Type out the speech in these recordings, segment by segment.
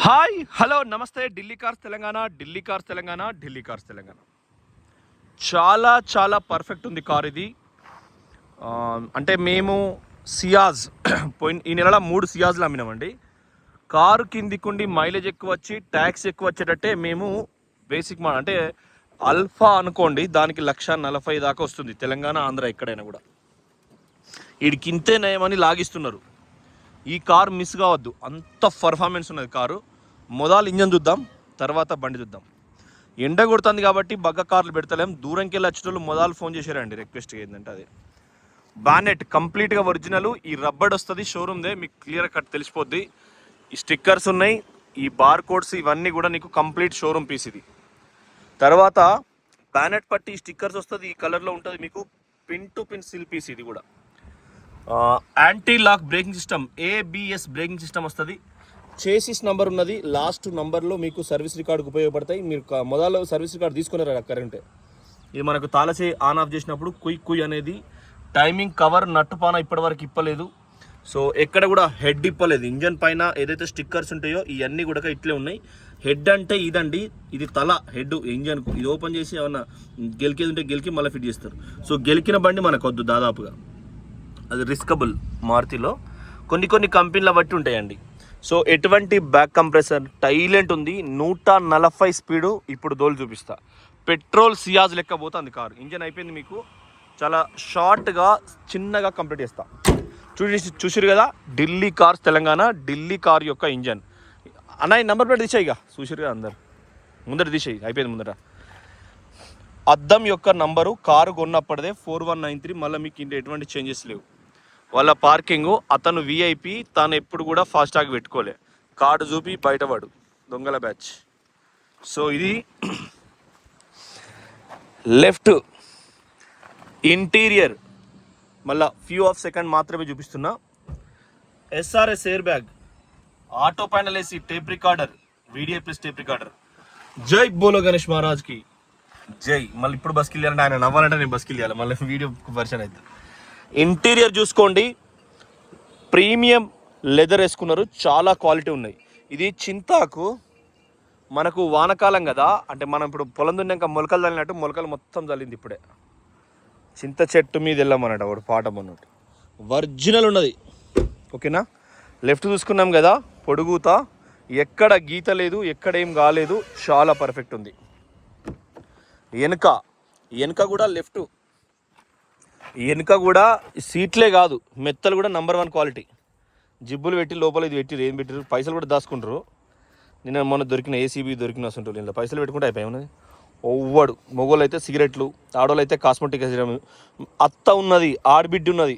Hi hello నమస్తే Delhi cars Telangana Delhi cars Telangana Delhi cars Telangana చాలా చాలా పర్ఫెక్ట్ ఉంది కార్ ఇది. అంటే మేము సియాజ్ ఈ నెలలో 3 సియాజ్లు అమ్మినామండి. కారు కిందికుండి మైలేజ్ ఎక్కువ వచ్చి ట్యాక్స్ ఎక్కువ వచ్చేటట్టే మేము బేసిక్ అంటే అల్ఫా అనుకోండి, దానికి 1,40,000 దాకా వస్తుంది తెలంగాణ ఆంధ్ర ఎక్కడైనా కూడా. వీడికి ఇంతే నయమని లాగిస్తున్నారు. ఈ కార్ మిస్ కావద్దు, అంత పర్ఫార్మెన్స్ ఉన్నది కారు. మొదలు ఇంజన్ చూద్దాం, తర్వాత బండి చూద్దాం. ఎండ కొడుతుంది కాబట్టి బగ్గ కార్లు పెడతలేం. దూరంకి వెళ్ళి వచ్చేటోళ్ళు మొదలు ఫోన్ చేశారండి. రిక్వెస్ట్ ఏంటంటే అది బానెట్ కంప్లీట్గా ఒరిజినల్. ఈ రబ్బర్ వస్తుంది షోరూమ్దే, మీకు క్లియర్ కట్ తెలిసిపోద్ది. ఈ స్టిక్కర్స్ ఉన్నాయి, ఈ బార్ కోడ్స్ ఇవన్నీ కూడా నీకు కంప్లీట్ షోరూమ్ పీస్ ఇది. తర్వాత బానెట్ పట్టి స్టిక్కర్స్ వస్తుంది, ఈ కలర్లో ఉంటుంది మీకు. Pin to pin sill piece ఇది కూడా. Anti lock braking system, ABS braking system వస్తుంది. చేసిస్ నంబర్ ఉన్నది, లాస్ట్ నంబర్లో మీకు సర్వీస్ రికార్డుకు ఉపయోగపడతాయి. మీరు మొదలు సర్వీస్ రికార్డు తీసుకున్నారు కరెంటే. ఇది మనకు తాళచే ఆన్ ఆఫ్ చేసినప్పుడు కుయ్ అనేది టైమింగ్ కవర్ నట్టుపాన ఇప్పటివరకు ఇప్పలేదు. సో ఎక్కడ కూడా హెడ్ ఇప్పలేదు. ఇంజన్ పైన ఏదైతే స్టిక్కర్స్ ఉంటాయో ఇవన్నీ కూడా ఇట్లే ఉన్నాయి. హెడ్ అంటే ఇదండి, ఇది తల హెడ్ ఇంజన్కు. ఇది ఓపెన్ చేసి ఏమన్నా గెలికేది ఉంటే గెలికి మళ్ళీ ఫిట్ చేస్తారు. సో గెలికిన బండి మనకు వద్దు దాదాపుగా, అది రిస్కబుల్. మారుతిలో కొన్ని కంపెనీల బట్టి ఉంటాయండి. సో ఎటువంటి బ్యాక్ కంప్రెసర్ టైలెంట్ ఉంది, 140 స్పీడు. ఇప్పుడు దోలు చూపిస్తా. పెట్రోల్ సియాజ్ లెక్క పోతుంది కారు. ఇంజన్ అయిపోయింది, మీకు చాలా షార్ట్గా చిన్నగా కంప్లీట్ చేస్తా. చూసిరు కదా, ఢిల్లీ కార్స్ తెలంగాణ ఢిల్లీ కార్ యొక్క ఇంజన్. అన్న ఈ నెంబర్ ప్లేట్ తీసేయి, ఇక చూసిరు కదా అందరు, ముందర తీసేయి, అయిపోయింది ముందర. అద్దం యొక్క నంబరు కారు కొన్నప్పటిదే 4193. మళ్ళీ మీకు ఇంటి ఎటువంటి చేంజెస్ లేవు. వాళ్ళ పార్కింగు, అతను VIP, తాను ఎప్పుడు కూడా ఫాస్టాగ్ పెట్టుకోలే. కార్డు చూపి బయటపడు, దొంగల బ్యాచ్. సో ఇది లెఫ్ట్ ఇంటీరియర్, మళ్ళా ఫ్యూ ఆఫ్ సెకండ్ మాత్రమే చూపిస్తున్నా. SRS air bag, auto panel AC, tape recorder, VDI plus tape recorder. జై బోలో గణేష్ మహారాజ్కి జై. మళ్ళీ ఇప్పుడు బస్కి వెళ్ళాలంటే ఆయన నవ్వాలంటే నేను బస్కి వెళ్ళాలి, మళ్ళీ వీడియో వర్షన్ అయితే. ఇంటీరియర్ చూసుకోండి, ప్రీమియం లెదర్ వేసుకున్నారు, చాలా క్వాలిటీ ఉన్నాయి. ఇది చింతాకు. మనకు వానకాలం కదా, అంటే మనం ఇప్పుడు పొలం దున్నాక మొలకలు చల్లినట్టు మొలకలు మొత్తం చల్లింది ఇప్పుడే. చింత చెట్టు మీద వెళ్ళమన్నట్టు ఒకటి పాఠం అన్నట్టు. ఒరిజినల్ ఉన్నది, ఓకేనా. లెఫ్ట్ చూసుకున్నాం కదా, పొడుగుతా, ఎక్కడ గీత లేదు, ఎక్కడేం కాలేదు, చాలా పర్ఫెక్ట్ ఉంది. వెనుక కూడా లెఫ్ట్, వెనుక కూడా సీట్లే కాదు, మెత్తలు కూడా నంబర్ 1 క్వాలిటీ. జిబ్బులు పెట్టి లోపల ఇది పెట్టి ఏం పెట్టారు, పైసలు కూడా దాచుకుంటారు. నేను మొన్న దొరికిన ACB దొరికిన అసలు ఇలా పైసలు పెట్టుకుంటే అయిపోయి ఉన్నది. ఒవ్వడు మొగోళ్ళు అయితే సిగరెట్లు, ఆడోళ్ళు అయితే కాస్మెటిక్ అత్త ఉన్నది, ఆడబిడ్డ ఉన్నది.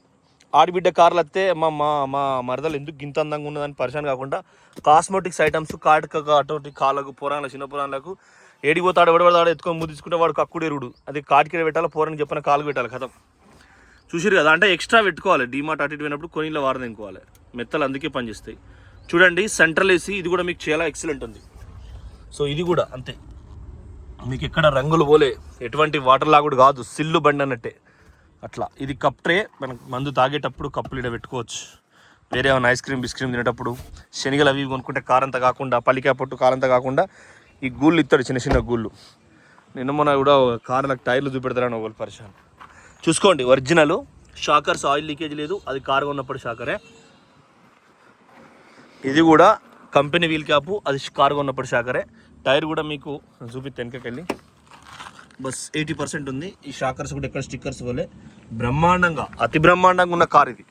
ఆడబిడ్డ కార్లు వస్తే మా మా మా మరదలు ఎందుకు గింత అందంగా ఉన్నదని పరిశాన్ కాకుండా కాస్మెటిక్స్ ఐటమ్స్ అటువంటి కాళ్ళకు పురాణాలకు చిన్న పురాణాలకు ఏడిపోతాడు ఎవడబడతాడు ఎత్తుకొని ముద్దు తీసుకుంటే వాడు కక్కుడు ఎరుడు. అది కాటికి పెట్టాలి, పోరని చెప్పిన కాలు పెట్టాలి, కథం. చూసిరు కదా, అంటే ఎక్స్ట్రా పెట్టుకోవాలి. డీమార్ట్ అటు ఇటు పోయినప్పుడు కొన్నిలో వారం తినుకోవాలి, మెత్తలు అందుకే పనిచేస్తాయి. చూడండి సెంట్రల్ AC, ఇది కూడా మీకు చాలా ఎక్సలెంట్ ఉంది. సో ఇది కూడా అంతే, మీకు ఎక్కడ రంగులు పోలే, ఎటువంటి వాటర్ లాగుడు కాదు, సిల్లు బండి అన్నట్టే అట్లా. ఇది కప్ ట్రే, మనకు మందు తాగేటప్పుడు కప్పులు ఇక్కడ పెట్టుకోవచ్చు. వేరే ఏమైనా ఐస్ క్రీమ్ బిస్క్రీమ్ తినేటప్పుడు శనగలు అవి కొనుక్కుంటే కారంతా కాకుండా, పల్లికాయ పొట్టు కారంతా కాకుండా ఈ గూళ్ళు ఇస్తాడు, చిన్న చిన్న గూళ్ళు. నిన్న మొన్న కూడా కార్లకు టైర్లు చూపెడతారని ఒకళ్ళు పరిశాన్. చూసుకోండి ఒరిజినల్. షాకర్స్ ఆయిల్ లీకేజ్ లేదు, అది కారు ఉన్నప్పుడు షాకరే. ఇది కూడా కంపెనీ వీల్ క్యాపు, అది కారు ఉన్నప్పుడు షాకరే. టైర్ కూడా మీకు చూపిస్తే వెనకకెళ్ళి బస్ 80% ఉంది. ఈ షాకర్స్ కూడా ఎక్కడ స్టిక్కర్స్ పోలే. బ్రహ్మాండంగా, అతి బ్రహ్మాండంగా ఉన్న కార్ ఇది.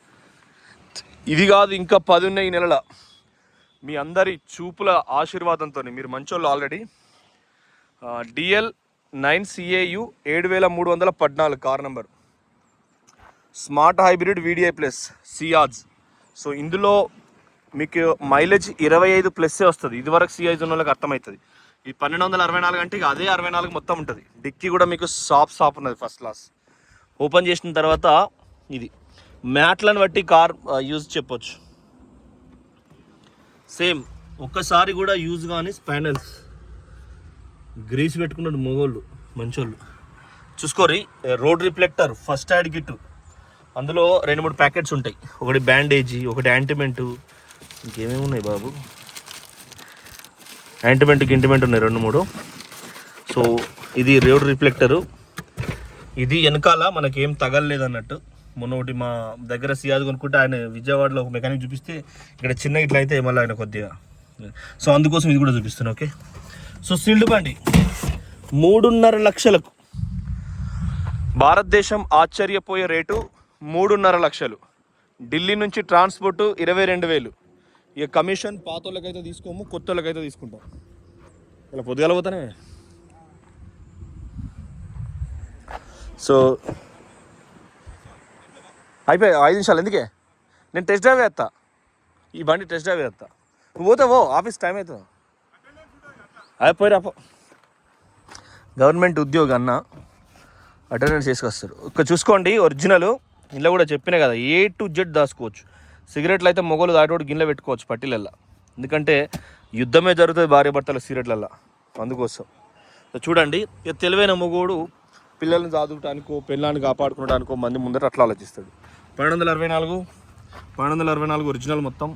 ఇది కాదు, ఇంకా 10 ఉన్నాయి ఈ నెలల. మీ అందరి చూపుల ఆశీర్వాదంతో మీరు మంచోళ్ళు. Already DL 9CAU 7314 car number, smart hybrid VDI plus Ciaz. So ఇందులో మీకు మైలేజ్ 25+ వస్తుంది. ఇదివరకు సియాజ్ ఉన్న వాళ్ళకి అర్థమవుతుంది. ఈ 1264 అంటే ఇక అదే 64 మొత్తం ఉంటుంది. డిక్కీ కూడా మీకు సాఫ్ ఉన్నది, ఫస్ట్ క్లాస్. ఓపెన్ చేసిన తర్వాత ఇది మ్యాట్లను బట్టి కార్ యూజ్ చెప్పొచ్చు. సేమ్ ఒక్కసారి కూడా యూజ్ కానీ స్పానల్స్ గ్రీస్ పెట్టుకున్నాడు మొగోళ్ళు మంచోళ్ళు. చూసుకోరి, road reflector, first aid kit, అందులో 2-3 ప్యాకెట్స్ ఉంటాయి. ఒకటి బ్యాండేజీ, ఒకటి యాంటిమెంటు, ఇంకేమేమి ఉన్నాయి బాబు. యాంటిమెంట్ ఉన్నాయి 2-3. సో ఇది రోడ్ రిఫ్లెక్టరు. ఇది వెనకాల మనకేం తగలలేదు అన్నట్టు. మొన్న ఒకటి మా దగ్గర సియాజ్ కొనుక్కుంటే ఆయన విజయవాడలో ఒక మెకానిక్ చూపిస్తే ఇక్కడ చిన్న ఇట్లా అయితే మళ్ళీ ఆయన కొద్దిగా, సో అందుకోసం ఇది కూడా చూపిస్తాను. ఓకే, సో సీల్డ్ బండి 3.5 లక్షలకు. భారతదేశం ఆశ్చర్యపోయే రేటు 3.5 లక్షలు. ఢిల్లీ నుంచి ట్రాన్స్పోర్ట్ 22,000. ఇక కమిషన్ పాత వాళ్ళకైతే తీసుకోము, కొత్త వాళ్ళకైతే తీసుకుంటాం. ఇలా పొద్దుగాల పోతానే. సో అయిపోయి 5 నిమిషాలు ఎందుకే, నేను టెస్ట్ డ్రైవ్ వేస్తా, ఈ బండి టెస్ట్ డ్రైవ్ వేస్తా. నువ్వు పోతావో ఆఫీస్ టైం అవుతుంది. అయిపోయి రాపో. గవర్నమెంట్ ఉద్యోగి అన్న అటెండెన్స్ చేసుకొస్తారు. ఇక్కడ చూసుకోండి ఒరిజినల్. ఇంట్లో కూడా చెప్పినా కదా, A to Z దాచుకోవచ్చు. సిగరెట్లు అయితే మొగలు దాటోడు గిన్నెలో పెట్టుకోవచ్చు పట్టీలల్లో, ఎందుకంటే యుద్ధమే జరుగుతుంది భార్య భర్తల సిగరెట్లల్లో, అందుకోసం. చూడండి, ఇక తెలివైన మొగోడు పిల్లల్ని చదువుటానికో పిల్లల్ని కాపాడుకోవడానికో మంది ముందర అట్లా ఆలోచిస్తాడు. 1264 ఒరిజినల్ మొత్తం.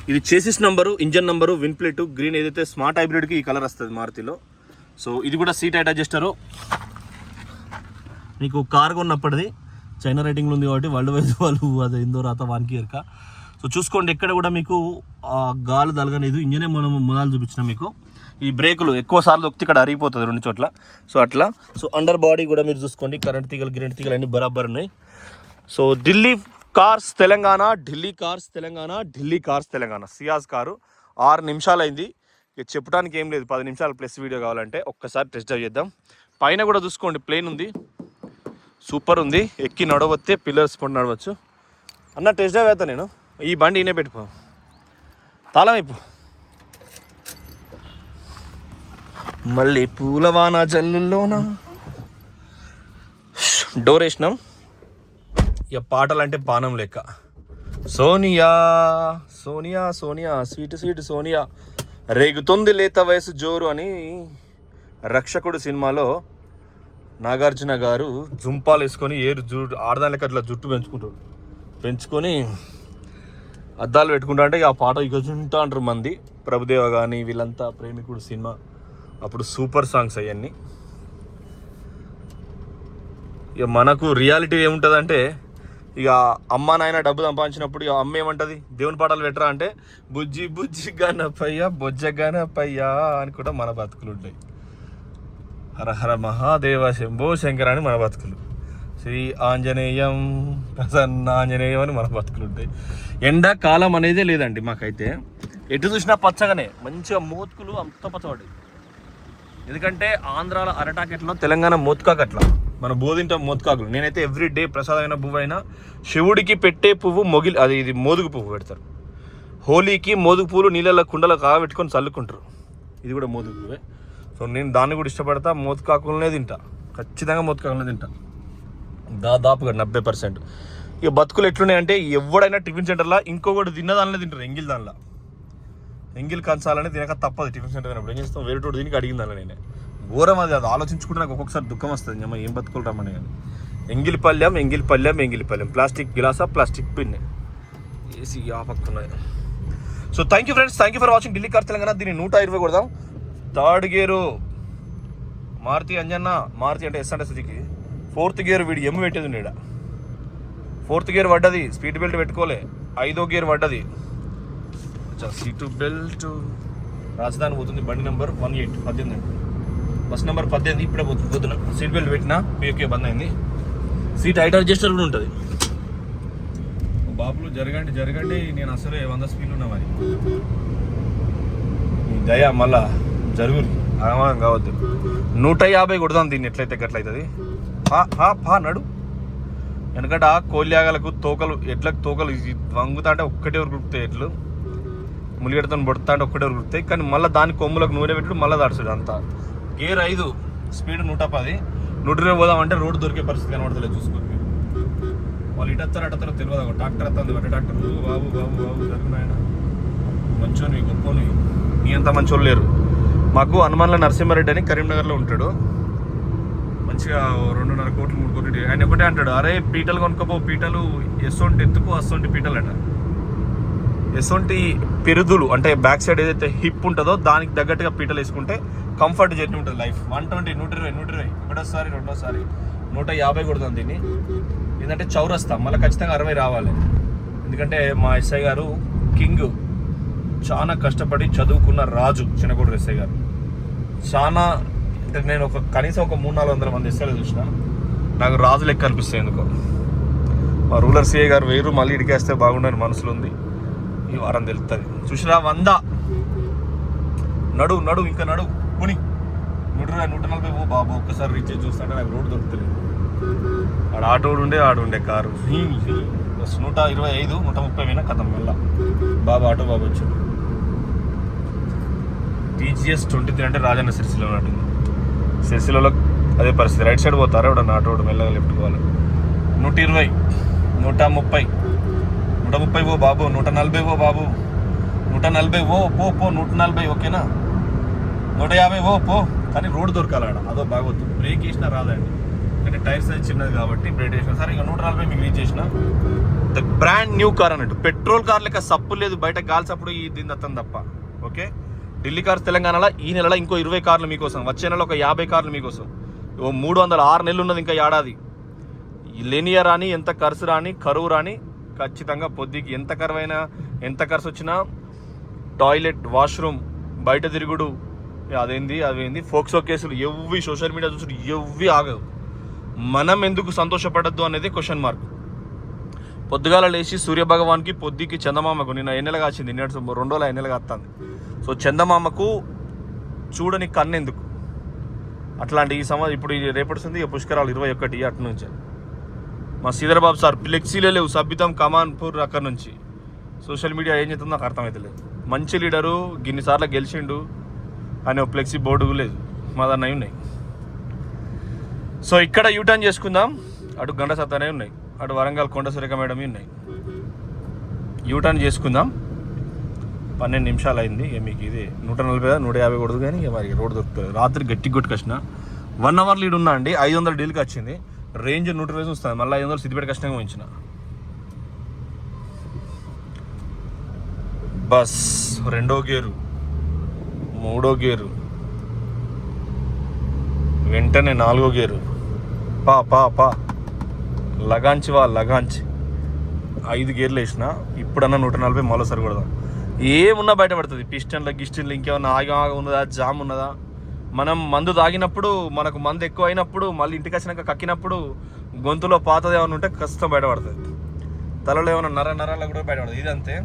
ఇది chassis number, engine number, win plate, green. ఏదైతే స్మార్ట్ హైబ్రిడ్కి ఈ కలర్ వస్తుంది మారుతిలో. సో ఇది కూడా సీట్ హైట్ అడ్జస్టరు. మీకు కార్ కొన్నప్పటిది చైనా రేటింగ్లో ఉంది కాబట్టి వరల్డ్ వైజ్ వాళ్ళు అది ఎందో రాత వానికి ఎరక. సో చూసుకోండి, ఎక్కడ కూడా మీకు గాలి తలగలేదు. ఇంజనే మనం మొదలు చూపించినాం మీకు. ఈ బ్రేకులు ఎక్కువ సార్లు దొక్కితే ఇక్కడ అరిగిపోతుంది 2 చోట్ల. సో అట్లా. సో అండర్ బాడీ కూడా మీరు చూసుకోండి, కరెంట్ తీగలు గిరెంట్ తీగలు అన్నీ బరాబర్ ఉన్నాయి. So Delhi cars Telangana, Delhi cars Telangana, Delhi cars Telangana. Ciaz car 6 నిమిషాలు అయింది. ఇక చెప్పడానికి ఏం లేదు, 10 నిమిషాలు ప్లస్ వీడియో కావాలంటే ఒక్కసారి టెస్ట్ డ్రైవ్ చేద్దాం. పైన కూడా చూసుకోండి, ప్లేన్ ఉంది, సూపర్ ఉంది. ఎక్కి నడవస్తే పిల్లర్స్ పడి నడవచ్చు. అన్న టెస్ట్ డ్రైవ్ వేస్తా నేను. ఈ బండి ఈయనే పెట్టుకో, తాళం అయిపో. మళ్ళీ పూలవాన జల్లుల్లోన డోర్ వేసినాం. ఇక పాటలు అంటే పానం లెక్క. సోనియా సోనియా సోనియా స్వీట్ స్వీట్ సోనియా, రేగుతుంది లేత వయసు జోరు అని రక్షకుడు సినిమాలో నాగార్జున గారు జుంపాలు వేసుకొని ఆడదాని లెక్క అట్లా జుట్టు పెంచుకొని అద్దాలు పెట్టుకుంటా అంటే ఆ పాట ఇక చుంటా అంటారు మంది. ప్రభుదేవ కానీ వీళ్ళంతా ప్రేమికుడు సినిమా అప్పుడు సూపర్ సాంగ్స్ అవన్నీ. ఇక మనకు రియాలిటీ ఏముంటుందంటే, ఇక అమ్మ నాయన డబ్బు సంపాదించినప్పుడు ఇక అమ్మ ఏమంటుంది, దేవుని పాటలు పెట్టరా అంటే బుజ్జి బుజ్జి గణపయ్య బొజ్జ గణపయ్య అని కూడా మన బతుకులు ఉంటాయి. హరహర మహాదేవ శంభో శంకర అని మన బతుకులు. శ్రీ ఆంజనేయం ప్రసన్న ఆంజనేయం అని మన బతుకులు ఉంటాయి. ఎండాకాలం అనేదే లేదండి మాకైతే. ఎటు చూసినా పచ్చగానే, మంచిగా మోతుకులు అంత పచ్చబడ్డాయి. ఎందుకంటే ఆంధ్రాల అరటాకెట్లో, తెలంగాణ మోత్కాకట్లా. మన బోధింటాం మోత్కాకులు. నేనైతే ఎవ్రీడే ప్రసాదమైన పువ్వు అయినా శివుడికి పెట్టే పువ్వు ఇది మోదుగు పువ్వు పెడతారు. హోలీకి మోదుగు పువ్వులు నీళ్ళలో కుండలో కాగబెట్టుకొని చల్లుకుంటారు. ఇది కూడా మోదుగు పువ్వే. సో నేను దాన్ని కూడా ఇష్టపడతా. మోత్కాకులనే తింటా, ఖచ్చితంగా మోత్కాకులనే తింటా, దాదాపుగా 90%. ఇక బతుకులు ఎట్లున్నాయంటే, ఎవడైనా టిఫిన్ సెంటర్లో ఇంకొకటి తిన్నదానిలో తింటారు. ఎంగిల్ కంచాలని తినక తప్పదు. టిఫిన్ సెంటర్ తినప్పుడు ఏం చేస్తాం, వేరే తోటి దీనికి అడిగిన దానిలో నేనే ఘోరం. అది ఆలోచించుకుంటే నాకు ఒక్కొక్కసారి దుఃఖం వస్తుంది. అమ్మ ఏం బతుకులు రమ్మని. కానీ ఎంగిలి పళ్ళెం, ప్లాస్టిక్ గిలాసా, ప్లాస్టిక్ పిన్, ఏసీ ఆ పక్కున్నాయి. So thank you friends, thank you for watching Delhi కార్ తెలంగాణ. దీన్ని 120 కొడదాం. 3rd గేరు మారుతి అంజన్న, మారుతి అంటే ఎస్ అంటే సుజుకి. 4th గేర్ వీడు ఎమ్ము పెట్టేది నీడ. 4th గేర్ పడ్డది, స్పీడ్ బెల్ట్ పెట్టుకోలే. 5వ గేర్ పడ్డది, సీటు బెల్ట్. రాజధాని పోతుంది, బండి నెంబర్ 18 బస్ నెంబర్ 18. ఇప్పుడే పోతున్నా. సీట్ బెల్ట్ పెట్టినా, ఓకే బంద్ అయింది. సీట్ హైట్ అడ్జస్టర్ కూడా ఉంటుంది. బాబులు జరగండి, నేను అసలే 100 స్పీడ్లు ఉన్నా. మరి దయ మళ్ళా జరుగురు, ఆగమాగం కావద్దు. 150 కొడదాం దీన్ని, ఎట్లయితే గట్లయితుంది. నడు. ఎందుకంటే ఆ కోల్యాగలకు తోకలు, ఎడ్లకు తోకలు వంగుతా అంటే ఒక్కటే ఉరుకుతాయి. ఎడ్లు ములిగెడతో పొడతా అంటే ఒక్కటే ఉరుకుతాయి. కానీ మళ్ళీ దాని కొమ్ములకు నూనె పెట్టుడు మళ్ళీ దాడుస్తాడు అంతా. Gear 5, speed 110. 120 పోదామంటే రోడ్డు దొరికే పరిస్థితి కనబడతలేదు. చూసుకోండి మీరు. వాళ్ళు అట్టతారో తెలియదు. ట్రాక్టర్ వస్తుంది, వడ్డ ట్రాక్టర్. బాబు జరుగునాయన మంచోని గొప్పని, నీ అంత మంచోళ్ళు లేరు. మాకు హనుమాన్ల నరసింహారెడ్డి అని కరీంనగర్లో ఉంటాడు. మంచిగా 2.5 కోట్లు 3 కోట్లు. ఆయన ఒకటే అంటాడు, అరే పీటలు కొనుక్కోపో, పీటలు ఎస్సొంటి ఎత్తుకు అస్సొంటి పీటలు అట. ఎటువంటి పెరుదులు అంటే బ్యాక్ సైడ్ ఏదైతే హిప్ ఉంటుందో దానికి తగ్గట్టుగా పీటలు వేసుకుంటే కంఫర్ట్ జర్నీ ఉంటుంది లైఫ్. 120, 120 ఒకటోసారి రెండోసారి 150 కొడుతుంది దీన్ని. ఏంటంటే చౌరస్తా మళ్ళీ ఖచ్చితంగా 60 రావాలి. ఎందుకంటే మా ఎస్ఐ గారు కింగ్, చాలా కష్టపడి చదువుకున్న రాజు చిన్నగూడూరు ఎస్ఐ గారు. చాలా అంటే నేను కనీసం ఒక 300-400 మంది ఎస్ఐలు చూసిన, నాకు రాజు లెక్క అనిపిస్తాయి ఎందుకో. మా రూరల్ సిఐ గారు వేరు, మళ్ళీ ఇడికేస్తే బాగుండని మనసులో ఉంది. ఈ వారం తెలుస్తుంది. చూసిరా 100 నడు ఇంకా నడు పోని 140 పో బాబు. ఒక్కసారి రీచ్ చేసి చూస్తుంటే నాకు రోడ్డు దొరుకుతలేదు. ఆడ ఆడుండే కారు 125, 130 పోయినా కథం మళ్ళా బాబు ఆటో బాబు వచ్చాడు. TGS 23 అంటే రాజన్న సిరిసిల్ల ఉన్నట్టుంది. సిరిసిల్లలో అదే పరిస్థితి. రైట్ సైడ్ పోతారా ఎవడన్నా ఆటో మెల్లగా లెఫ్ట్ పోవాలి. 120, 130, 130 పో బాబు. 140 పో బాబు. 140 పో 140 ఓకేనా. 150 పో. కానీ రోడ్డు దొరకాలి ఆడ, అదో బాగోద్దు. బ్రేక్ వేసినా రాదండి, అంటే టైర్ సైజ్ చిన్నది కాబట్టి బ్రేక్ వేసిన సరే. ఇక 140 మీకు రీచ్ చేసిన ద బ్రాండ్ న్యూ కార్ అన్నట్టు. పెట్రోల్ కార్ లెక్క సప్పు లేదు, బయట గాలి సప్పుడు ఈ దీని అత్తం తప్ప. ఓకే, ఢిల్లీ కార్స్ తెలంగాణలో ఈ నెలలో ఇంకో 20 కార్లు మీకోసం, వచ్చే నెల ఒక 50 కార్లు మీకోసం. 306 నెలలు ఉన్నది ఇంకా ఏడాది. లేనియా రాని, ఎంత ఖర్చు రాని, కరువు రాని, ఖచ్చితంగా పొద్దుకి ఎంత కరువైనా ఎంత ఖర్చు వచ్చినా టాయిలెట్, వాష్రూమ్, బయట తిరుగుడు, అదేంది ఫోక్సో కేసులు ఎవ్వి సోషల్ మీడియా చూసి ఎవ్వి ఆగవు. మనం ఎందుకు సంతోషపడద్దు అనేది క్వశ్చన్ మార్క్. పొద్దుగాల లేచి సూర్యభగవాన్కి, పొద్దుకి, చందమామకు నిన్న ఎన్నెల కాచింది, నిన్న 2 రోజులు ఎన్నెల కాస్తుంది. సో చందమామకు చూడని కన్నెందుకు అట్లాంటి ఈ ఇప్పుడు రేపడుతుంది ఇక పుష్కరాలు 21 అటు నుంచి. మా శ్రీధరబాబు సార్ ఫ్లెక్సీలే లేవు, సభ్యతం కమాన్పూర్ అక్కడి నుంచి. సోషల్ మీడియా ఏం చేస్తుందో నాకు అర్థమవుతలేదు. మంచి లీడరు, గిన్నిసార్లు గెలిచిండు అని ఫ్లెక్సీ బోర్డు లేదు, మా దాన్ని అవి ఉన్నాయి. సో ఇక్కడ యూటర్న్ చేసుకుందాం. అటు గంట సత్తానే ఉన్నాయి, అటు వరంగల్ కొండ సురేఖ మేడం ఉన్నాయి. యూటర్న్ చేసుకుందాం. 12 నిమిషాలు అయింది. ఇక మీకు ఇది 140, 150 కొడదు కానీ ఇక మరి రోడ్డు దొరుకుతుంది. రాత్రి గట్టి కొట్టుకొచ్చిన 1 అవర్ లీడ్ ఉన్నా అండి. 500 డీల్కి వచ్చింది. రేంజ్ 120 వస్తుంది. మళ్ళీ 500 సిద్దిపేట కష్టంగా ఉంచిన. బస్ 2వ గేరు, 3వ గేరు, వెంటనే 4వ గేరు. పా లగాంచి 5 గేర్లు వేసిన. ఇప్పుడన్నా 140 మరోసారి కొడదాం. ఏమున్నా బయటపడుతుంది. గిస్టన్లు ఇంకేమన్నా ఆగా ఉన్నదా, జామ్ ఉన్నదా. మనం మందు తాగినప్పుడు, మనకు మందు ఎక్కువ అయినప్పుడు, మళ్ళీ ఇంటికి వచ్చినాక కక్కినప్పుడు గొంతులో పాతది ఏమైనా ఉంటే కష్టం బయటపడుతుంది. తలలో ఏమైనా నరాలు కూడా బయటపడుతుంది. ఇదంతే.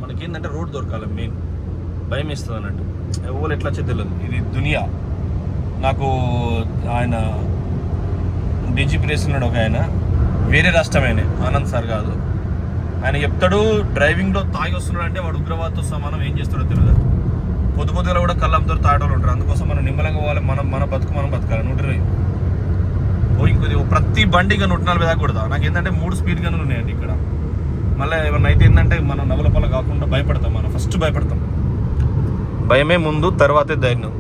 మనకేంటంటే రోడ్ దొరకాలి మెయిన్. భయం వేస్తుంది అన్నట్టు. ఎవరు ఎట్లా వచ్చే తెలియదు. ఇది దునియా. నాకు ఆయన డీజీపీ రేస్తున్నాడు ఒక ఆయన, వేరే రాష్ట్రమేనే, ఆనంద్ సార్ కాదు. ఆయన చెప్తాడు డ్రైవింగ్లో తాగి వస్తున్నాడు అంటే వాడు ఉగ్రవాదతో సమానం, ఏం చేస్తాడో తెలియదు. పొద్దుగా కూడా కళ్ళంతో తాగేవాళ్ళు ఉంటారు. అందుకోసం మనం నిమ్మలంగా పోవాలి. మనం బతకాలి. 120 ఇంకొద్ది ప్రతి బండిగా 140 దాకా కొడతా. నాకు ఏంటంటే 3 స్పీడ్ గన్నులు ఉన్నాయండి ఇక్కడ. మళ్ళీ ఏమన్నా అయితే ఏంటంటే మనం నవలపల కాకుండా భయపడతాం. మనం ఫస్ట్ భయపడతాం. భయమే ముందు, తర్వాతే ధైర్యం.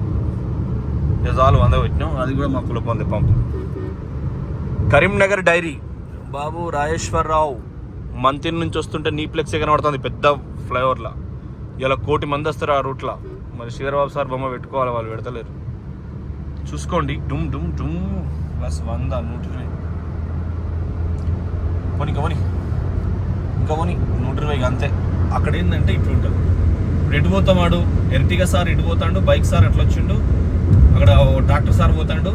నిజాలు 100 వచ్చినాం. అది కూడా మా కుల పంపు. కరీంనగర్ డైరీ బాబు రాజేశ్వరరావు మంతిన్ నుంచి వస్తుంటే నీప్లెక్సే కనబడుతుంది పెద్ద ఫ్లైఓవర్లా. ఇలా 1 కోటి మంది వస్తారు ఆ రూట్లో. మరి శ్రీధరబాబు సార్ బొమ్మ పెట్టుకోవాలి, వాళ్ళు పెడతలేరు. చూసుకోండి. డుమ్ డుమ్ డుమ్ ప్లస్ 100, 120 ఇంకా 120 అంతే. అక్కడ ఏంటంటే ఇప్పుడు ఉంటుంది. ఇప్పుడు ఎటు పోతామాడు ఎర్టిగా సార్ ఇటు పోతాడు, బైక్ సార్ అట్లా వచ్చిండు, అక్కడ ట్రాక్టర్ సార్ పోతాడు.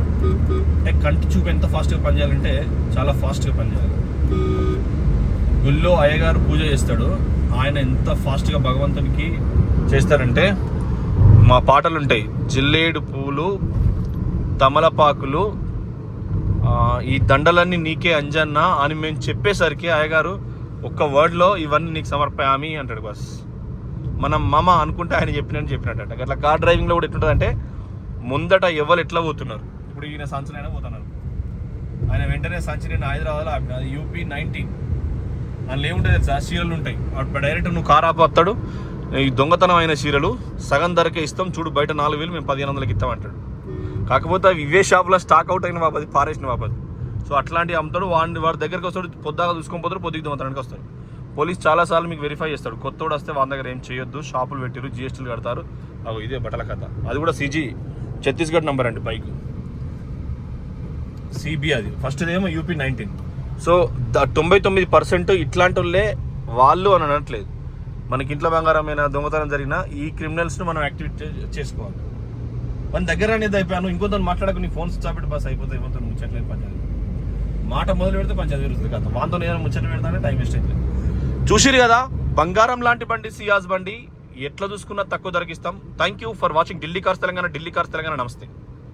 అంటే కంటి చూపు ఎంత ఫాస్ట్గా పనిచేయాలంటే చాలా ఫాస్ట్గా పనిచేయాలి. గుళ్ళో అయ్యగారు పూజ చేస్తాడు. ఆయన ఎంత ఫాస్ట్గా భగవంతునికి చేస్తారంటే, మా పాటలు ఉంటాయి. జిల్లేడు పూలు, తమలపాకులు, ఈ దండలన్నీ నీకే అంజన్న అని మేము చెప్పేసరికి అయ్యగారు ఒక్క వర్డ్లో ఇవన్నీ నీకు సమర్పయామి అంటాడు. బస్ మనం మమ అనుకుంటే ఆయన చెప్పినట్టు. అట్లా కార్ డ్రైవింగ్లో కూడా ఎట్లుంటుంది అంటే, ముందట ఎవరు ఎట్లా పోతున్నారు. ఇప్పుడు ఈయన సంచలైనా పోతున్నారు. ఆయన వెంటనే సంచలైన హైదరాబాద్లో UP 19 అందులో ఏముంటుంది తెలుసా, చీరలు ఉంటాయి. అప్పుడు డైరెక్ట్ నువ్వు కార్ ఆపొస్తాడు. ఈ దొంగతనం అయిన చీరలు సగం ధరకే ఇస్తాం చూడు, బయట 4,000 మేము 1,500కి ఇస్తామంటాడు. కాకపోతే అవి ఇవే షాపులో స్టాక్ అవుట్ అయిన బాబది, పారేసిన బాబది. సో అట్లాంటివి అమ్ముతాడు. వాడి దగ్గరికి వస్తాడు, పొద్దాగా చూసుకొని పోతాడు, పొద్దుకి దొంగతనానికి వస్తాడు. పోలీస్ చాలాసార్లు మీకు వెరిఫై చేస్తాడు. కొత్తోడు వస్తే వాళ్ళ దగ్గర ఏం చేయొద్దు, షాపులు పెట్టిరు, జిఎస్టీలు కడతారు. అగో ఇదే బట్టల కథ. అది కూడా సిజీ ఛత్తీస్గఢ్ నంబర్ అండి బైక్, సిబి అది ఫస్ట్ ఏమో యూపీ 19. సో 99% ఇట్లాంటి వాళ్ళు అని అనట్లేదు. మనకి ఇంట్లో బంగారమైన దొంగతనం జరిగినా ఈ క్రిమినల్స్ను మనం యాక్టివేట్ చేసుకోవాలి. మన దగ్గర అనేది అయిపోయాను, ఇంకొంత మాట్లాడకు, నీ ఫోన్ స్విచ్ ఆఫ్ పెట్టి బస్ అయిపోతే అయిపోతుంది. ముచ్చట్లేదు పంచాలి, మాట మొదలు పెడితే పంచాయతీ జరుగుతుంది కదా. వాంతో నేను ముచ్చట్లు పెడతానే టైం వేస్ట్ అవుతుంది. చూసిరు కదా బంగారం లాంటి బండి సియాజ్ బండి, ఎట్లా చూసుకున్నా తక్కువ ధరకి ఇస్తాం. Thank you for watching Delhi cars Telangana. Delhi cars Telangana. నమస్తే.